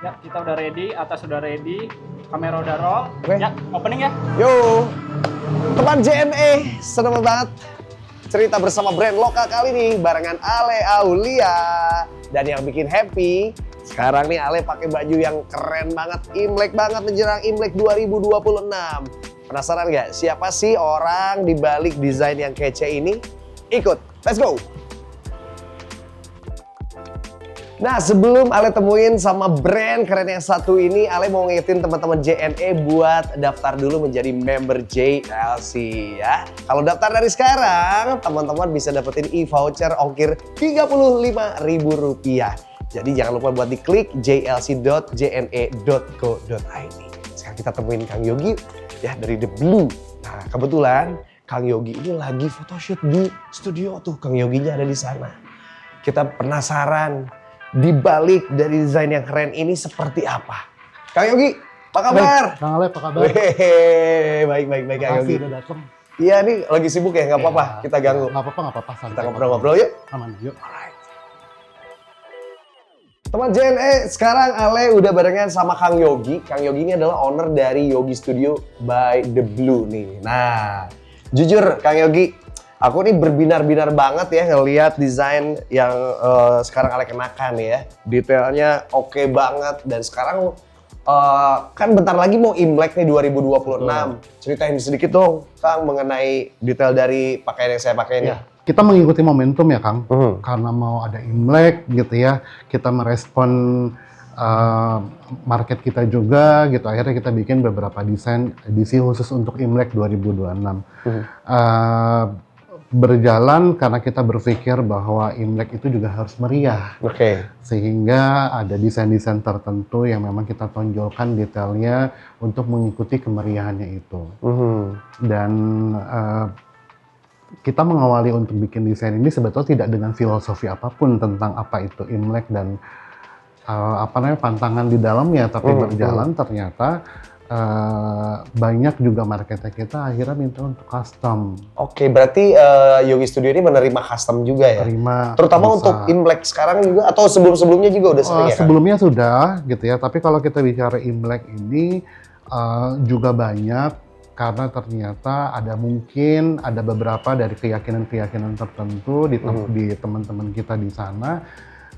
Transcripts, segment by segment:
Ya, kita udah ready, atas udah ready, kamera udah roll. Oke. Ya, opening ya. Yo, teman JNE, seneng banget cerita bersama brand lokal kali ini barengan Ale Aulia. Dan yang bikin happy, sekarang nih Ale pakai baju yang keren banget, Imlek banget menjelang Imlek 2026. Penasaran nggak siapa sih orang di balik desain yang kece ini? Ikut, let's go! Nah, sebelum Ale temuin sama brand keren yang satu ini, Ale mau ngingetin teman-teman JNE buat daftar dulu menjadi member JLC ya. Kalau daftar dari sekarang, teman-teman bisa dapetin e-voucher ongkir Rp35.000. Jadi jangan lupa buat diklik jlc.jne.co.id. Sekarang kita temuin Kang Yogi ya dari The Blue. Nah, kebetulan Kang Yogi ini lagi photoshoot di studio tuh. Kang Yoginya ada di sana. Kita penasaran di balik dari desain yang keren ini seperti apa? Kang Yogi, apa kabar? Kang Ale, apa kabar? Baik Kang Yogi. Makasih udah datang. Iya nih lagi sibuk ya, nggak apa-apa, kita ganggu. Nggak apa-apa. Kita ngobrol-ngobrol yuk. Aman, yuk. Teman JNE, sekarang Ale udah barengan sama Kang Yogi. Kang Yogi ini adalah owner dari Yogi Studio by The Blue nih. Nah, jujur Kang Yogi, aku nih berbinar-binar banget ya ngelihat desain yang sekarang Ale kenakan ya. Detailnya oke banget dan sekarang kan bentar lagi mau Imlek nih 2026. Ceritain sedikit dong Kang mengenai detail dari pakaian yang saya pakai ini. Ya, kita mengikuti momentum ya Kang, Mhm. karena mau ada Imlek gitu ya, kita merespon market kita juga gitu. Akhirnya kita bikin beberapa desain edisi khusus untuk Imlek 2026. Berjalan karena kita berpikir bahwa Imlek itu juga harus meriah. Oke. Sehingga ada desain-desain tertentu yang memang kita tonjolkan detailnya untuk mengikuti kemeriahannya itu. Mhm. Dan kita mengawali untuk bikin desain ini sebetulnya tidak dengan filosofi apapun tentang apa itu Imlek dan pantangan di dalamnya, tapi berjalan ternyata banyak juga marketnya kita akhirnya minta untuk custom. Oke, berarti Yogi Studio ini menerima custom juga ya? Terima. Terutama bisa. untuk Imlek sekarang juga atau sebelum-sebelumnya juga udah sering ya? Kak? Sebelumnya sudah gitu ya, tapi kalau kita bicara Imlek ini juga banyak karena ternyata mungkin ada beberapa dari keyakinan-keyakinan tertentu di teman-teman kita di sana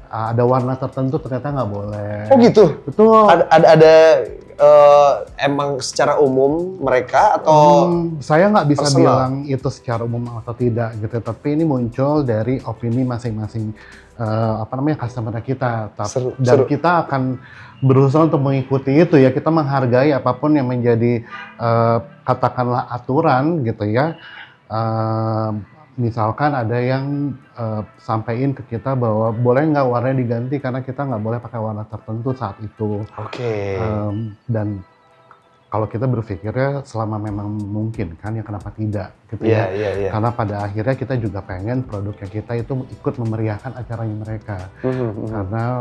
ada warna tertentu ternyata nggak boleh. Oh gitu? Betul. Ada emang secara umum mereka atau Saya nggak bisa personal? bilang itu secara umum atau tidak gitu, tapi ini muncul dari opini masing-masing customer kita. Dan kita akan berusaha untuk mengikuti itu ya, kita menghargai apapun yang menjadi katakanlah aturan gitu ya. Misalkan ada yang sampaikan ke kita bahwa boleh nggak warnanya diganti karena kita nggak boleh pakai warna tertentu saat itu. Oke. Dan kalau kita berpikirnya selama memang mungkin kan ya kenapa tidak gitu ya. Iya. Karena pada akhirnya kita juga pengen produknya kita itu ikut memeriahkan acaranya mereka. Karena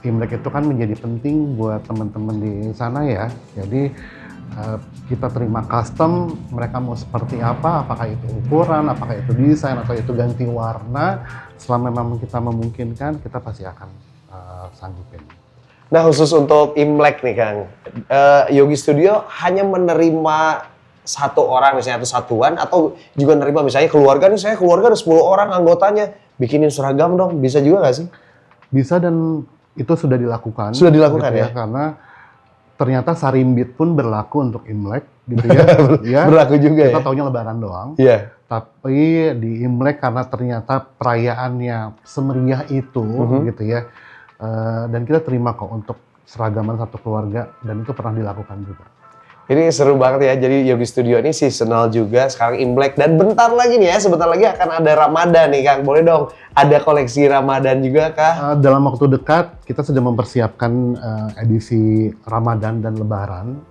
Imlek itu kan menjadi penting buat teman-teman di sana ya. Jadi kita terima custom, mereka mau seperti apa, apakah itu ukuran, apakah itu desain, atau itu ganti warna, selama memang kita memungkinkan, kita pasti akan sanggupin. Nah khusus untuk Imlek nih Kang, Yogi Studio hanya menerima satu orang misalnya atau satuan atau juga menerima misalnya keluarga nih, saya keluarga ada 10 orang anggotanya, bikinin seragam dong, bisa juga nggak sih? Bisa dan itu sudah dilakukan. Sudah dilakukan gitu ya? Karena ternyata sarimbit pun berlaku untuk Imlek gitu ya. Ya. Berlaku juga Kita ya? taunya lebaran doang. Iya. Tapi di Imlek karena ternyata perayaannya semeriah itu gitu ya. Dan kita terima kok untuk seragaman satu keluarga dan itu pernah dilakukan juga. Ini seru banget ya, jadi Yogi Studio ini seasonal juga, sekarang Imlek dan bentar lagi nih ya, sebentar lagi akan ada Ramadan nih Kang, boleh dong ada koleksi Ramadan juga kah? Dalam waktu dekat kita sedang mempersiapkan edisi Ramadan dan Lebaran.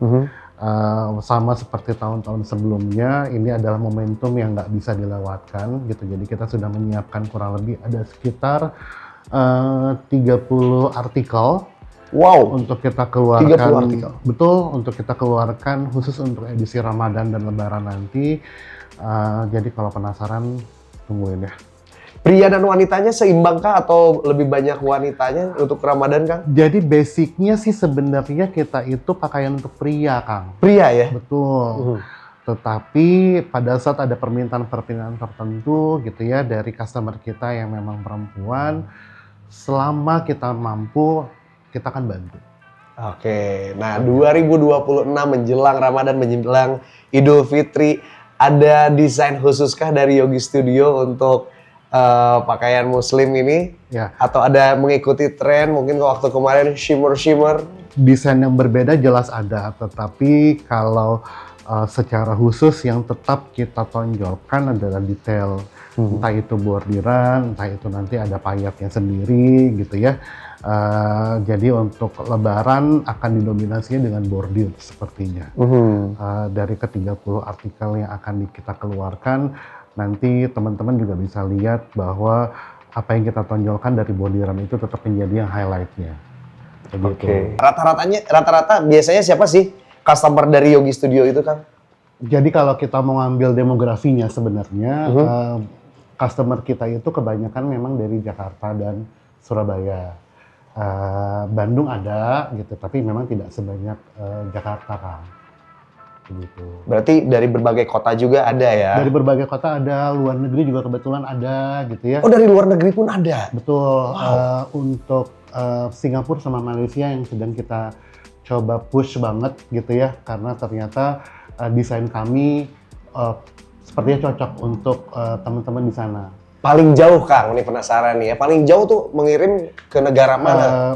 Sama seperti tahun-tahun sebelumnya, ini adalah momentum yang nggak bisa dilewatkan gitu. Jadi kita sudah menyiapkan kurang lebih ada sekitar 30 artikel. Wow. Untuk kita keluarkan. 30 artikel. Betul, untuk kita keluarkan khusus untuk edisi Ramadan dan Lebaran nanti. Jadi kalau penasaran, tungguin ya. Pria dan wanitanya seimbangkah atau lebih banyak wanitanya untuk Ramadan, Kang? Jadi basicnya sih sebenarnya kita itu pakaian untuk pria, Kang. Pria ya? Betul. Tetapi pada saat ada permintaan-permintaan tertentu gitu ya dari customer kita yang memang perempuan, selama kita mampu, kita akan bantu. Oke, nah 2026 menjelang Ramadan, menjelang Idul Fitri, ada desain khususkah dari Yogi Studio untuk pakaian muslim ini? Ya. Atau ada mengikuti tren mungkin waktu kemarin shimmer? Desain yang berbeda jelas ada, tetapi kalau secara khusus yang tetap kita tonjolkan adalah detail. Entah itu bordiran, entah itu nanti ada payatnya sendiri gitu ya. Jadi untuk lebaran akan didominasinya dengan bordir sepertinya. Dari ke-30 artikel yang akan kita keluarkan, nanti teman-teman juga bisa lihat bahwa apa yang kita tonjolkan dari bordiran itu tetap menjadi yang highlight-nya. Oke. Rata-rata biasanya siapa sih customer dari Yogi Studio itu, Kang? Jadi kalau kita mau ngambil demografinya sebenarnya, customer kita itu kebanyakan memang dari Jakarta dan Surabaya. Bandung ada gitu, tapi memang tidak sebanyak Jakarta, Kang. Begitu. Berarti dari berbagai kota juga ada ya? Dari berbagai kota ada, luar negeri juga kebetulan ada gitu ya. Oh, dari luar negeri pun ada? Betul. Wow. Untuk Singapura sama Malaysia yang sedang kita coba push banget gitu ya, karena ternyata desain kami sepertinya cocok untuk teman-teman di sana. Paling jauh, Kang, ini penasaran nih ya. Paling jauh tuh mengirim ke negara mana?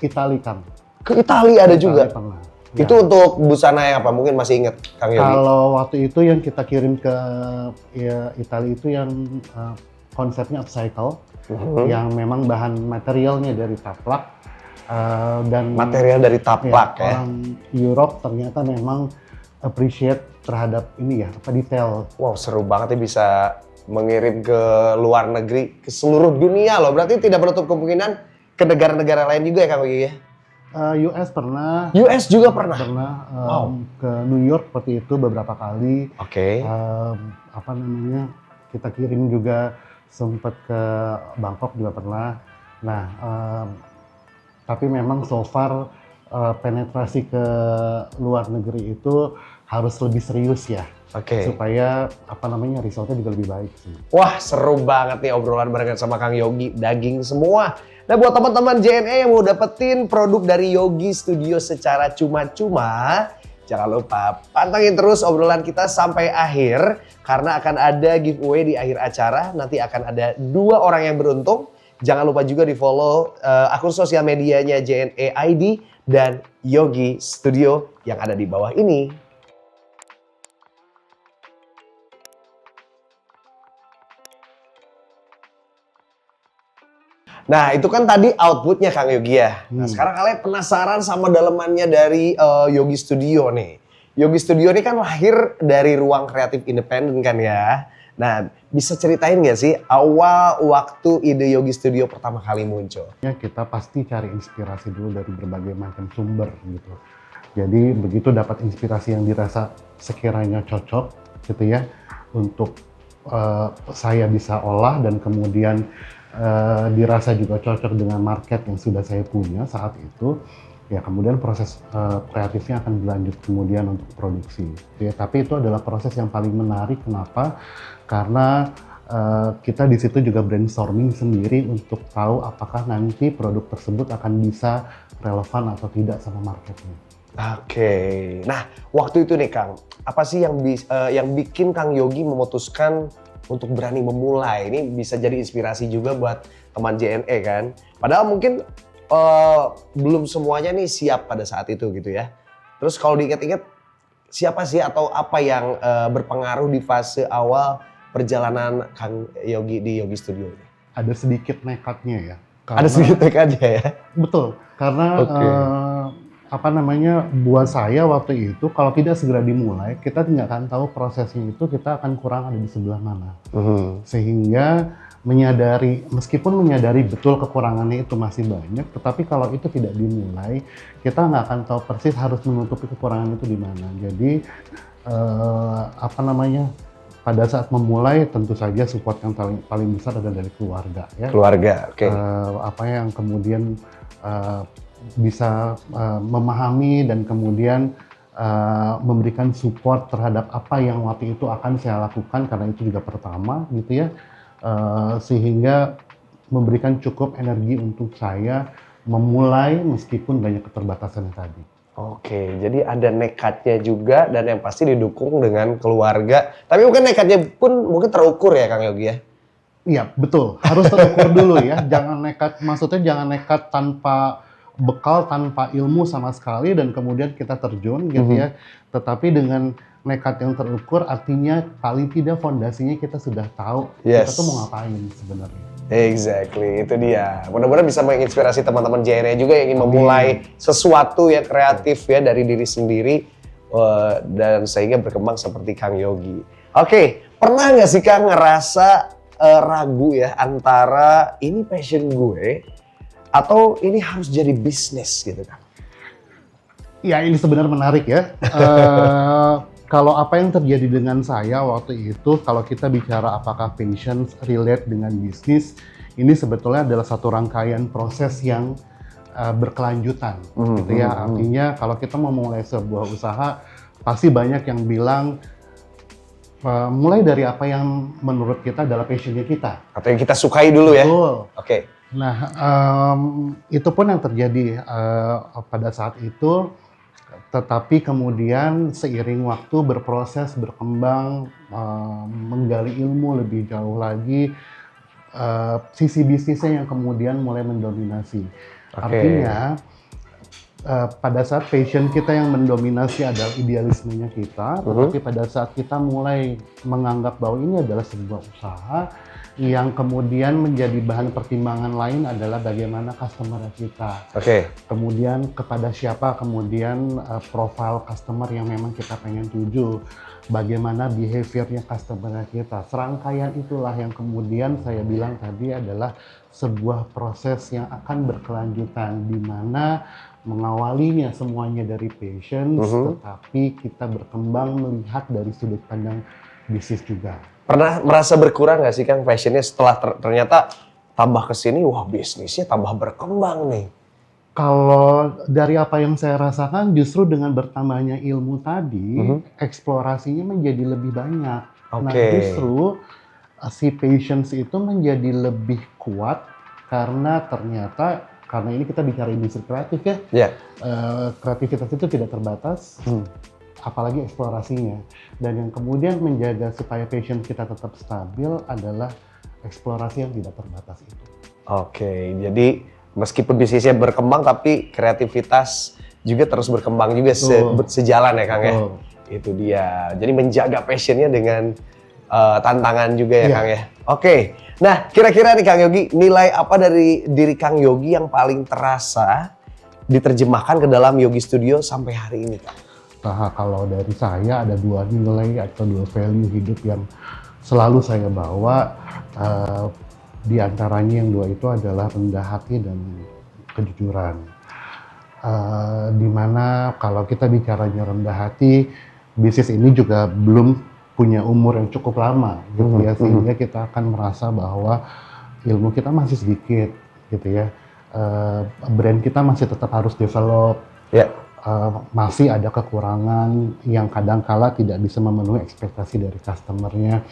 Italia, Kang. Ke Italia ada juga? Pernah. Itu untuk busana yang apa? Mungkin masih ingat, Kang Yogi? Kalau waktu itu yang kita kirim ke Italia itu yang konsepnya upcycle, yang memang bahan materialnya dari taplak, dan Material dari taplak ya? Orang Europe ternyata memang appreciate terhadap ini ya, detail. Wow, seru banget ya bisa mengirim ke luar negeri, ke seluruh dunia loh. Berarti tidak menutup kemungkinan ke negara-negara lain juga ya, Kang Yogi ya? US pernah. US juga pernah? Pernah. Wow. Ke New York seperti itu beberapa kali. Oke. Kita kirim juga sempat ke Bangkok juga pernah. Nah, tapi memang so far penetrasi ke luar negeri itu harus lebih serius ya. Oke. Supaya resultnya juga lebih baik sih. Wah, seru banget nih obrolan barengan sama Kang Yogi, daging semua. Nah, buat teman-teman JNE yang mau dapetin produk dari Yogi Studio secara cuma-cuma, jangan lupa pantengin terus obrolan kita sampai akhir, karena akan ada giveaway di akhir acara. Nanti akan ada 2 orang yang beruntung. Jangan lupa juga di follow akun sosial medianya JNE ID dan Yogi Studio yang ada di bawah ini. Nah, itu kan tadi outputnya, Kang Yogi ya. Nah, sekarang kalian penasaran sama dalemannya dari Yogi Studio nih. Yogi Studio ini kan lahir dari ruang kreatif independen kan ya. Nah, bisa ceritain nggak sih awal waktu ide Yogi Studio pertama kali muncul? Ya, kita pasti cari inspirasi dulu dari berbagai macam sumber gitu. Jadi begitu dapat inspirasi yang dirasa sekiranya cocok gitu ya, untuk saya bisa olah dan kemudian dirasa juga cocok dengan market yang sudah saya punya saat itu, ya kemudian proses kreatifnya akan berlanjut kemudian untuk produksi. Ya, tapi itu adalah proses yang paling menarik. Kenapa? Karena kita di situ juga brainstorming sendiri untuk tahu apakah nanti produk tersebut akan bisa relevan atau tidak sama marketnya. Oke, nah waktu itu nih Kang, apa sih yang bikin Kang Yogi memutuskan untuk berani memulai? Ini bisa jadi inspirasi juga buat teman JNE kan. Padahal mungkin belum semuanya nih siap pada saat itu gitu ya. Terus kalau diingat-ingat, siapa sih atau apa yang berpengaruh di fase awal perjalanan Kang Yogi di Yogi Studio ini? Ada sedikit nekatnya ya. Ada sedikit nekatnya ya? Betul, karena buat saya waktu itu kalau tidak segera dimulai, kita tidak akan tahu prosesnya itu kita akan kurang ada di sebelah mana. Sehingga meskipun menyadari betul kekurangannya itu masih banyak, tetapi kalau itu tidak dimulai, kita nggak akan tahu persis harus menutupi kekurangan itu di mana. Jadi pada saat memulai tentu saja support yang paling besar adalah dari keluarga ya. Keluarga, oke. Apa yang kemudian bisa memahami dan kemudian memberikan support terhadap apa yang waktu itu akan saya lakukan karena itu juga pertama gitu ya, sehingga memberikan cukup energi untuk saya memulai meskipun banyak keterbatasan tadi. Oke, jadi ada nekatnya juga dan yang pasti didukung dengan keluarga. Tapi mungkin nekatnya pun mungkin terukur ya Kang Yogi ya? Iya, betul. Harus terukur dulu ya. Jangan nekat, maksudnya jangan nekat tanpa bekal, tanpa ilmu sama sekali dan kemudian kita terjun gitu ya. Tetapi dengan nekat yang terukur artinya paling tidak fondasinya kita sudah tahu kita tuh mau ngapain sebenarnya. Exactly, itu dia. Mudah-mudahan bisa menginspirasi teman-teman JNE juga yang ingin memulai sesuatu yang kreatif ya dari diri sendiri dan sehingga berkembang seperti Kang Yogi. Oke, pernah nggak sih Kang ngerasa ragu ya antara ini passion gue atau ini harus jadi bisnis gitu Kang? Ya ini sebenarnya menarik ya. Kalau apa yang terjadi dengan saya waktu itu, kalau kita bicara apakah passion relate dengan bisnis, ini sebetulnya adalah satu rangkaian proses yang berkelanjutan, gitu ya. Artinya kalau kita mau mulai sebuah usaha, pasti banyak yang bilang mulai dari apa yang menurut kita adalah passionnya kita. Atau yang kita sukai dulu ya. Betul. Oke. Nah, itu pun yang terjadi pada saat itu. Tetapi kemudian seiring waktu berproses, berkembang, menggali ilmu lebih jauh lagi, sisi bisnisnya yang kemudian mulai mendominasi. Artinya pada saat passion kita yang mendominasi adalah idealismenya kita, tetapi pada saat kita mulai menganggap bahwa ini adalah sebuah usaha, yang kemudian menjadi bahan pertimbangan lain adalah bagaimana customer kita. Kemudian kepada siapa kemudian profil customer yang memang kita pengen tuju. Bagaimana behaviornya customer kita. Serangkaian itulah yang kemudian saya bilang tadi adalah sebuah proses yang akan berkelanjutan di mana mengawalinya semuanya dari passion, tetapi kita berkembang melihat dari sudut pandang bisnis juga. Pernah merasa berkurang nggak sih Kang passionnya setelah ternyata tambah kesini, wah bisnisnya tambah berkembang nih? Kalau dari apa yang saya rasakan justru dengan bertambahnya ilmu tadi, eksplorasinya menjadi lebih banyak. Nah justru si patience itu menjadi lebih kuat karena ternyata, karena ini kita bicara industri kreatif ya, kreativitas itu tidak terbatas. Apalagi eksplorasinya. Dan yang kemudian menjaga supaya passion kita tetap stabil adalah eksplorasi yang tidak terbatas itu. Oke, jadi meskipun bisnisnya berkembang tapi kreativitas juga terus berkembang juga sejalan ya Kang ya? Itu dia. Jadi menjaga passionnya dengan tantangan juga ya Kang ya? Oke, nah kira-kira nih Kang Yogi, nilai apa dari diri Kang Yogi yang paling terasa diterjemahkan ke dalam Yogi Studio sampai hari ini Kang? Nah, kalau dari saya ada dua nilai atau dua value hidup yang selalu saya bawa. Di antaranya yang dua itu adalah rendah hati dan kejujuran. Dimana kalau kita bicaranya rendah hati, bisnis ini juga belum punya umur yang cukup lama, gitu ya, sehingga kita akan merasa bahwa ilmu kita masih sedikit, gitu ya. Brand kita masih tetap harus develop. Masih ada kekurangan yang kadang-kala tidak bisa memenuhi ekspektasi dari customer-nya.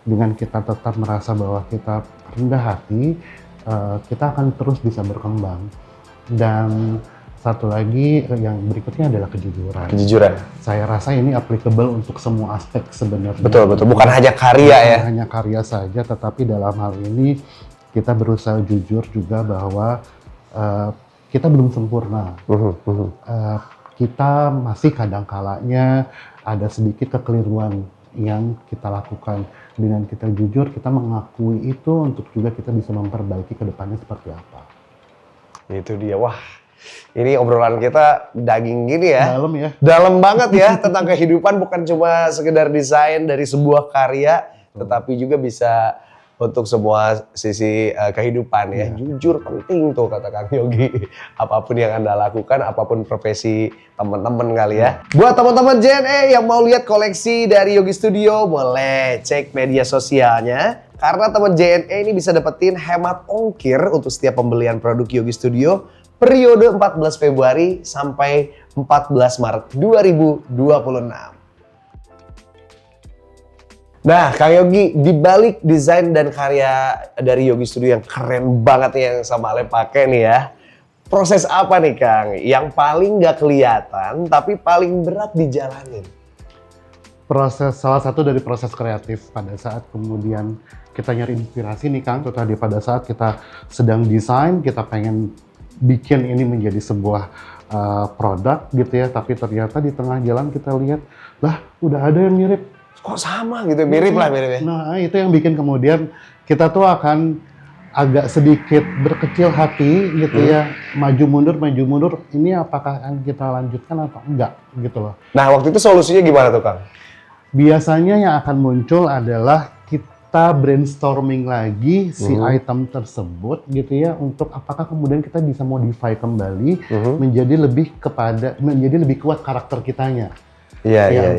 Dengan kita tetap merasa bahwa kita rendah hati, kita akan terus bisa berkembang. Dan satu lagi yang berikutnya adalah kejujuran. Saya rasa ini applicable untuk semua aspek sebenarnya. Betul, bukan hanya karya ya? Bukan hanya karya saja, tetapi dalam hal ini kita berusaha jujur juga bahwa kita belum sempurna. Kita masih kadang-kalanya ada sedikit kekeliruan yang kita lakukan. Dengan kita jujur, kita mengakui itu untuk juga kita bisa memperbaiki ke depannya seperti apa. Itu dia, wah ini obrolan kita daging gini ya. Dalam ya. Dalam banget ya tentang kehidupan, bukan cuma sekedar desain dari sebuah karya, tetapi juga bisa untuk semua sisi kehidupan ya. Jujur penting tuh kata Kang Yogi. Apapun yang Anda lakukan, apapun profesi teman-teman kali ya. Buat teman-teman JNE yang mau lihat koleksi dari Yogi Studio, boleh cek media sosialnya. Karena teman JNE ini bisa dapetin hemat ongkir untuk setiap pembelian produk Yogi Studio periode 14 Februari sampai 14 Maret 2026. Nah, Kang Yogi, di balik desain dan karya dari Yogi Studio yang keren banget nih yang sama Ale pakai nih ya. Proses apa nih Kang yang paling nggak kelihatan tapi paling berat dijalanin? Salah satu dari proses kreatif pada saat kemudian kita nyari inspirasi nih Kang, itu tadi pada saat kita sedang desain, kita pengen bikin ini menjadi sebuah produk gitu ya, tapi ternyata di tengah jalan kita lihat, lah udah ada yang mirip. Kok sama gitu, mirip lah mirip ya. Nah itu yang bikin kemudian kita tuh akan agak sedikit berkecil hati gitu ya, maju mundur, ini apakah akan kita lanjutkan atau enggak gitu loh. Nah waktu itu solusinya gimana tuh Kang? Biasanya yang akan muncul adalah kita brainstorming lagi si item tersebut gitu ya, untuk apakah kemudian kita bisa modify kembali menjadi lebih kuat karakter kitanya. Iya.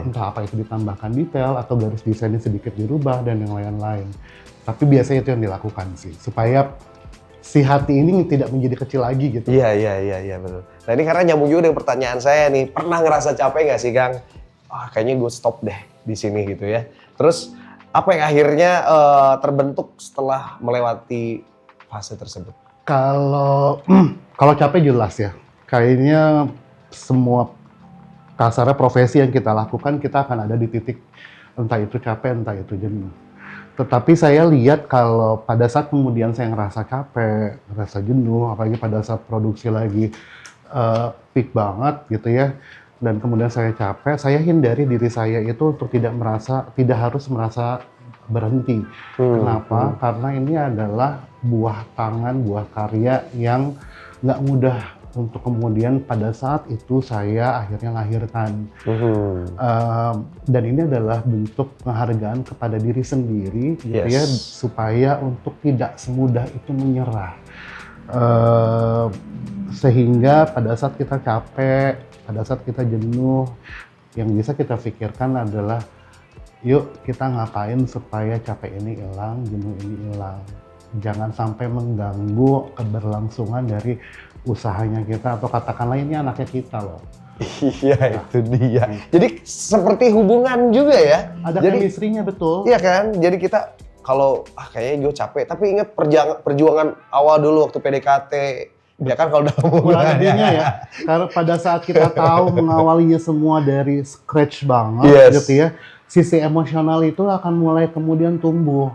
Entah apa itu ditambahkan detail atau garis desainnya sedikit dirubah dan yang lain-lain. Tapi biasanya itu yang dilakukan sih, supaya si hati ini tidak menjadi kecil lagi gitu. Iya betul. Nah ini karena nyambung juga dengan pertanyaan saya nih, pernah ngerasa capek nggak sih Kang? Kayaknya gue stop deh di sini gitu ya. Terus apa yang akhirnya terbentuk setelah melewati fase tersebut? Kalau capek jelas ya, kayaknya semua kasarnya profesi yang kita lakukan kita akan ada di titik entah itu capek, entah itu jenuh. Tetapi saya lihat kalau pada saat kemudian saya ngerasa capek, ngerasa jenuh, apalagi pada saat produksi lagi peak banget gitu ya, dan kemudian saya capek, saya hindari diri saya itu untuk tidak harus merasa berhenti. Kenapa? Karena ini adalah buah tangan, buah karya yang nggak mudah untuk kemudian pada saat itu saya akhirnya melahirkan. Dan ini adalah bentuk penghargaan kepada diri sendiri, gitu ya, supaya untuk tidak semudah itu menyerah. Sehingga pada saat kita capek, pada saat kita jenuh, yang bisa kita pikirkan adalah yuk kita ngapain supaya capek ini hilang, jenuh ini hilang. Jangan sampai mengganggu keberlangsungan dari usahanya kita, atau katakanlah ini anaknya kita loh. Iya, itu dia. Jadi seperti hubungan juga ya. Ada chemistry-nya, betul. Iya kan, jadi kita kalau kayaknya gue capek, tapi ingat perjuangan awal dulu waktu PDKT. Ya kan kalau dalam hubungan ya. Karena pada saat kita tahu mengawalinya semua dari scratch banget gitu ya, sisi emosional itu akan mulai kemudian tumbuh.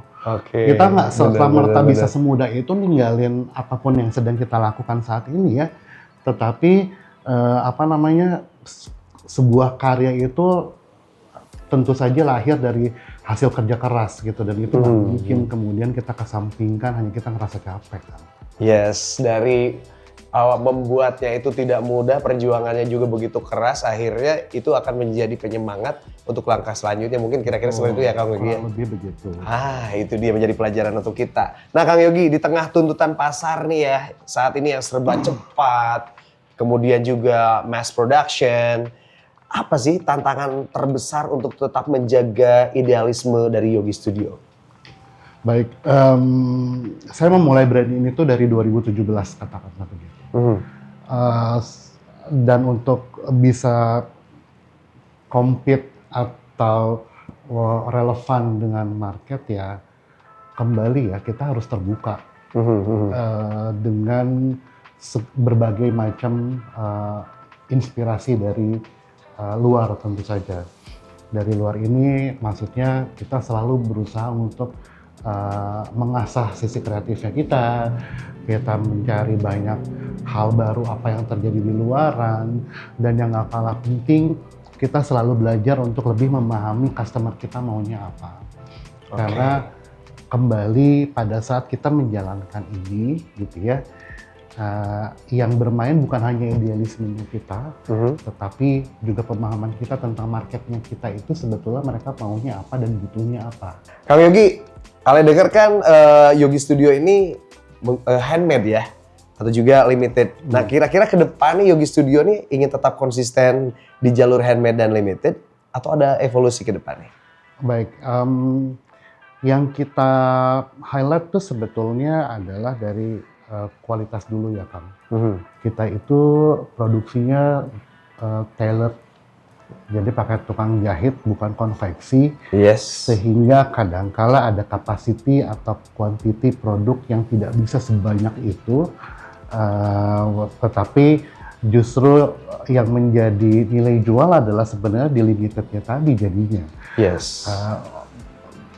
Kita nggak serta-merta bisa semudah itu ninggalin apapun yang sedang kita lakukan saat ini ya. Tetapi sebuah karya itu tentu saja lahir dari hasil kerja keras gitu, dan itu nggak mungkin kemudian kita kesampingkan hanya kita ngerasa capek kan. Yes, dari membuatnya itu tidak mudah, perjuangannya juga begitu keras, akhirnya itu akan menjadi penyemangat untuk langkah selanjutnya. Mungkin kira-kira seperti itu ya Kang Yogi? Lebih begitu. Itu dia menjadi pelajaran untuk kita. Nah Kang Yogi, di tengah tuntutan pasar nih ya, saat ini yang serba cepat, kemudian juga mass production, apa sih tantangan terbesar untuk tetap menjaga idealisme dari Yogi Studio? Baik, saya memulai brand ini tuh dari 2017 katakanlah begitu. Dan untuk bisa compete atau relevan dengan market ya, kembali ya kita harus terbuka dengan berbagai macam inspirasi dari luar tentu saja. Dari luar ini maksudnya kita selalu berusaha untuk mengasah sisi kreatifnya kita mencari banyak hal baru apa yang terjadi di luaran, dan yang gak kalah penting kita selalu belajar untuk lebih memahami customer kita maunya apa. Karena kembali pada saat kita menjalankan ini gitu ya, yang bermain bukan hanya idealismenya kita, tetapi juga pemahaman kita tentang marketnya kita itu sebetulnya mereka maunya apa dan butuhnya apa. Kang Yogi, Ale dengar kan Yogi Studio ini handmade ya, atau juga limited. Nah, kira-kira ke depan nih Yogi Studio nih ingin tetap konsisten di jalur handmade dan limited, atau ada evolusi ke depannya? Baik, yang kita highlight tuh sebetulnya adalah dari kualitas dulu ya Kang. Kita itu produksinya tailored, jadi pakai tukang jahit bukan konveksi. Yes. Sehingga kadangkala ada capacity atau quantity produk yang tidak bisa sebanyak itu, tetapi justru yang menjadi nilai jual adalah sebenarnya di limitednya tadi jadinya. Yes.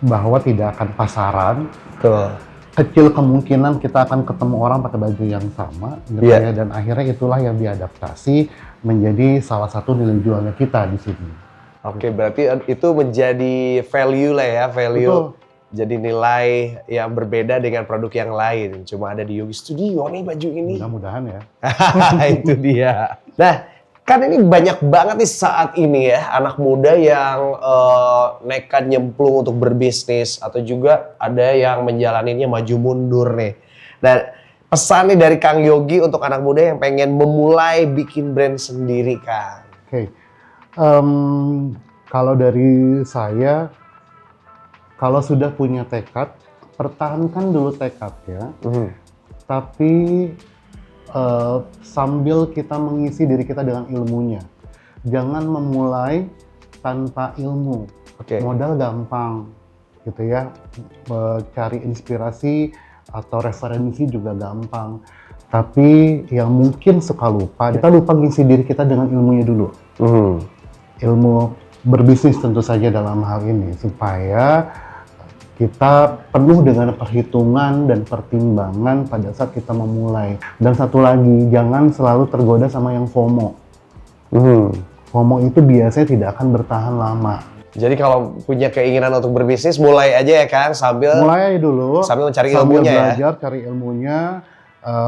Bahwa tidak akan pasaran. Betul. Kecil kemungkinan kita akan ketemu orang pakai baju yang sama, gitu ya, dan akhirnya itulah yang diadaptasi menjadi salah satu nilai jualnya kita di sini. Oke, berarti itu menjadi value lah ya, value. Betul. Jadi nilai yang berbeda dengan produk yang lain. Cuma ada di Yogi Studio nih baju ini. Mudah-mudahan ya. Itu dia. Nah, kan ini banyak banget nih saat ini ya anak muda yang nekat nyemplung untuk berbisnis, atau juga ada yang menjalaninya maju mundur nih. Nah, pesan nih dari Kang Yogi untuk anak muda yang pengen memulai bikin brand sendiri, Kang. Oke. Kalau dari saya, kalau sudah punya tekad, pertahankan dulu tekadnya. Tapi sambil kita mengisi diri kita dengan ilmunya. Jangan memulai tanpa ilmu. Modal gampang, gitu ya. Cari inspirasi atau referensi juga gampang. Tapi yang mungkin suka lupa, kita lupa ngisi diri kita dengan ilmunya dulu. Ilmu berbisnis tentu saja dalam hal ini, supaya kita penuh dengan perhitungan dan pertimbangan pada saat kita memulai. Dan satu lagi, jangan selalu tergoda sama yang FOMO. FOMO itu biasanya tidak akan bertahan lama. Jadi kalau punya keinginan untuk berbisnis, mulai aja ya Kang, mulai dulu, sambil mencari ilmunya sambil ya. belajar, cari ilmunya,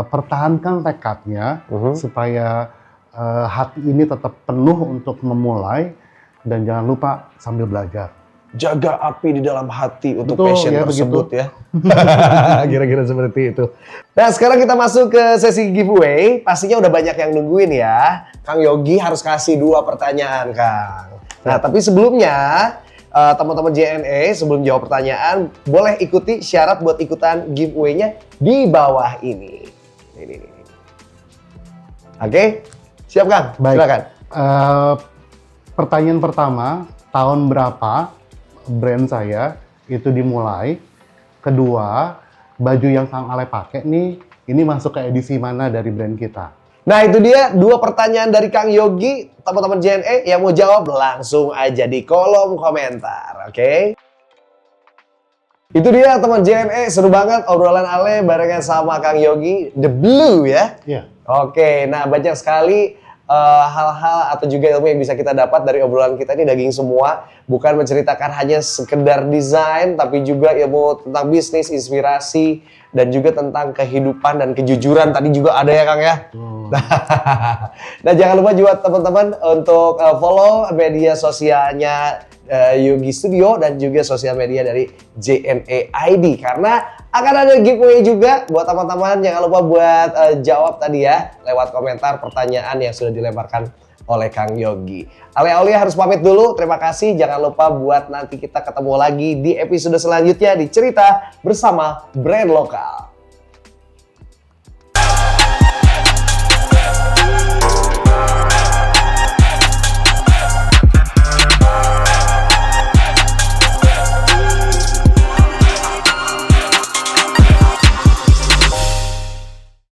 pertahankan tekadnya supaya hati ini tetap penuh untuk memulai, dan jangan lupa sambil belajar. Jaga api di dalam hati untuk Betul, passion ya, tersebut begitu. ya. Kira-kira seperti itu. Nah, sekarang kita masuk ke sesi giveaway. Pastinya udah banyak yang nungguin ya. Kang Yogi harus kasih 2 pertanyaan, Kang. Nah, tapi sebelumnya teman-teman JNE sebelum jawab pertanyaan boleh ikuti syarat buat ikutan giveaway-nya di bawah ini. Ini. Oke? Siap, Kang? Baik. Silakan. Pertanyaan pertama, tahun berapa brand saya itu dimulai? Kedua, baju yang Kang Ale pakai nih, ini masuk ke edisi mana dari brand kita? Nah, itu dia 2 pertanyaan dari Kang Yogi. Teman-teman JNE yang mau jawab langsung aja di kolom komentar, oke? Itu dia teman JNE, seru banget obrolan Ale barengan sama Kang Yogi, The Blue ya? Iya. Oke, nah banyak sekali hal-hal atau juga ilmu yang bisa kita dapat dari obrolan kita ini, daging semua. Bukan menceritakan hanya sekedar desain, tapi juga ilmu tentang bisnis, inspirasi, dan juga tentang kehidupan dan kejujuran tadi juga ada ya Kang ya. Nah, jangan lupa juga teman-teman untuk follow media sosialnya Yogi Studio dan juga sosial media dari JNE ID, karena akan ada giveaway juga buat teman-teman. Jangan lupa buat jawab tadi ya lewat komentar pertanyaan yang sudah dilemparkan oleh Kang Yogi. Ale harus pamit dulu. Terima kasih. Jangan lupa buat nanti kita ketemu lagi di episode selanjutnya di Cerita Bersama Brand Lokal.